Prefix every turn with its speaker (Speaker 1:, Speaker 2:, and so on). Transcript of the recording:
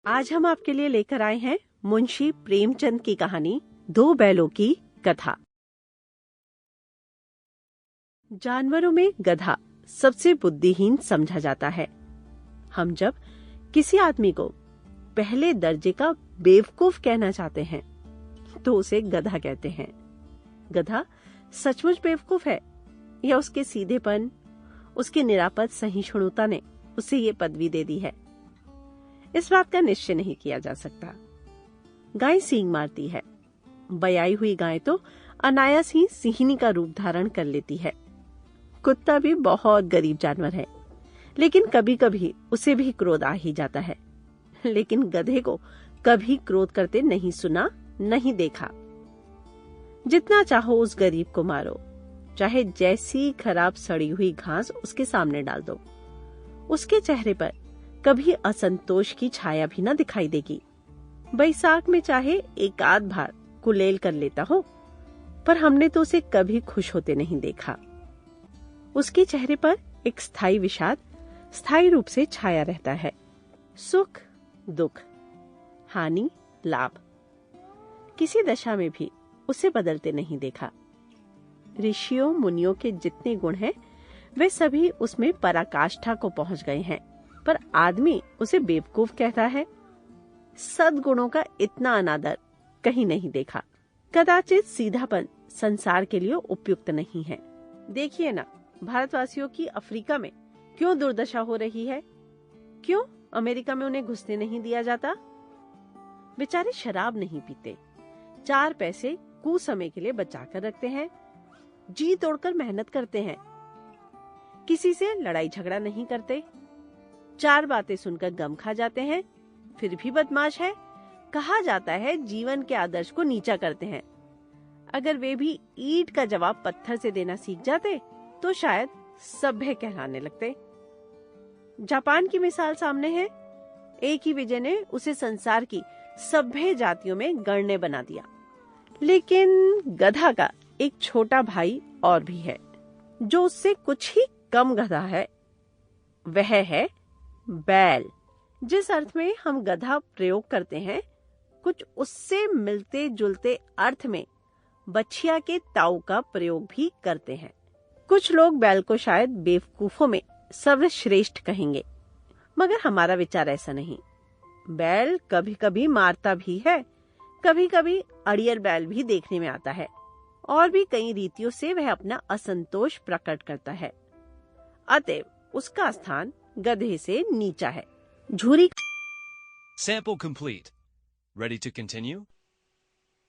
Speaker 1: आज हम आपके लिए लेकर आए हैं मुंशी प्रेमचंद की कहानी दो बैलों की कथा। जानवरों में गधा सबसे बुद्धिहीन समझा जाता है। हम जब किसी आदमी को पहले दर्जे का बेवकूफ कहना चाहते हैं तो उसे गधा कहते हैं। गधा सचमुच बेवकूफ है या उसके सीधेपन, उसकी निरापद सहिष्णुता ने उसे ये पदवी दे दी है, इस बात का निश्चय नहीं किया जा सकता। गाय सींग मारती है, बयाई हुई गाय तो अनायास ही सिंहनी का रूप धारण कर लेती है। कुत्ता भी बहुत गरीब जानवर है, लेकिन कभी कभी उसे भी क्रोध आ ही जाता है। लेकिन गधे को कभी क्रोध करते नहीं सुना, नहीं देखा। जितना चाहो उस गरीब को मारो, चाहे जैसी खराब सड़ी हुई घास उसके सामने डाल दो, उसके चेहरे पर कभी असंतोष की छाया भी न दिखाई देगी। बैसाख में चाहे एक आध बार कुलेल कर लेता हो, पर हमने तो उसे कभी खुश होते नहीं देखा। उसके चेहरे पर एक स्थायी विषाद स्थायी रूप से छाया रहता है। सुख दुख, हानि लाभ, किसी दशा में भी उसे बदलते नहीं देखा। ऋषियों मुनियों के जितने गुण हैं, वे सभी उसमें पराकाष्ठा को पहुंच गए हैं, पर आदमी उसे बेवकूफ कहता है। सद्गुणों का इतना अनादर कहीं नहीं देखा। कदाचित सीधापन संसार के लिए उपयुक्त नहीं है। देखिए ना, भारतवासियों की अफ्रीका में क्यों दुर्दशा हो रही है? क्यों अमेरिका में उन्हें घुसने नहीं दिया जाता? बेचारे शराब नहीं पीते, 4 पैसे कुसमय के लिए बचा कर रखते हैं, जी तोड़कर मेहनत करते हैं, किसी से लड़ाई झगड़ा नहीं करते, 4 बातें सुनकर गम खा जाते हैं, फिर भी बदमाश है। कहा जाता है जीवन के आदर्श को नीचा करते हैं। अगर वे भी ईंट का जवाब पत्थर से देना सीख जाते तो शायद सभ्य कहलाने लगते। जापान की मिसाल सामने है। एक ही विजय ने उसे संसार की सभ्य जातियों में गण्य बना दिया। लेकिन गधा का एक छोटा भाई और भी है, जो उससे कुछ ही कम गधा है। वह है बैल। जिस अर्थ में हम गधा प्रयोग करते हैं, कुछ उससे मिलते जुलते अर्थ में बछिया के ताऊ का प्रयोग भी करते हैं। कुछ लोग बैल को शायद बेवकूफों में सर्वश्रेष्ठ कहेंगे, मगर हमारा विचार ऐसा नहीं। बैल कभी कभी मारता भी है, कभी कभी अड़ियल बैल भी देखने में आता है, और भी कई रीतियों से वह अपना असंतोष प्रकट करता है। अतएव उसका स्थान गधे से नीचा है। झूरी
Speaker 2: Sample complete. Ready to continue?